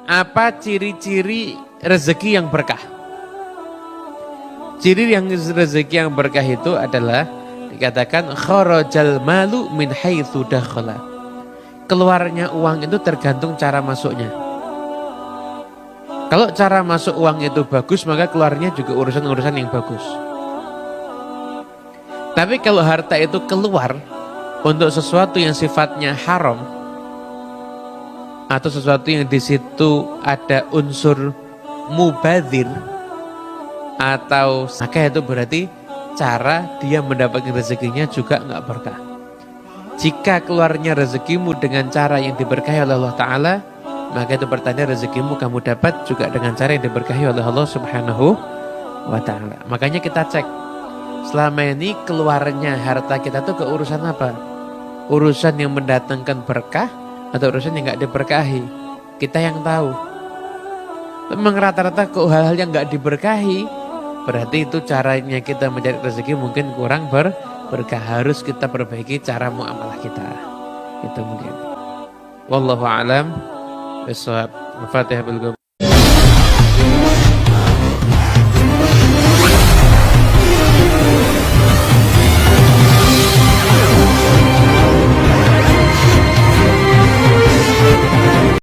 Apa ciri-ciri rezeki yang berkah? Ciri yang rezeki yang berkah itu adalah dikatakan kharajal malu min haitsu dakhala. Keluarnya uang itu tergantung cara masuknya. Kalau cara masuk uang itu bagus, maka keluarnya juga urusan-urusan yang bagus. Tapi kalau harta itu keluar untuk sesuatu yang sifatnya haram atau sesuatu yang di situ ada unsur mubadzir atau maka itu berarti cara dia mendapatkan rezekinya juga nggak berkah. Jika keluarnya rezekimu dengan cara yang diberkahi oleh Allah Ta'ala, maka itu bertanda rezekimu kamu dapat juga dengan cara yang diberkahi oleh Allah Subhanahu wa Ta'ala. Makanya kita cek selama ini keluarnya harta kita tuh ke urusan apa? Urusan yang mendatangkan berkah atau urusan yang nggak diberkahi? Kita yang tahu. Memang rata-rata ke hal-hal yang nggak diberkahi, berarti itu caranya kita mencari rezeki mungkin kurang berkah. Harus kita perbaiki cara muamalah kita. Itu mungkin. Wallahu a'lam bishawab. Al-Fatihah bil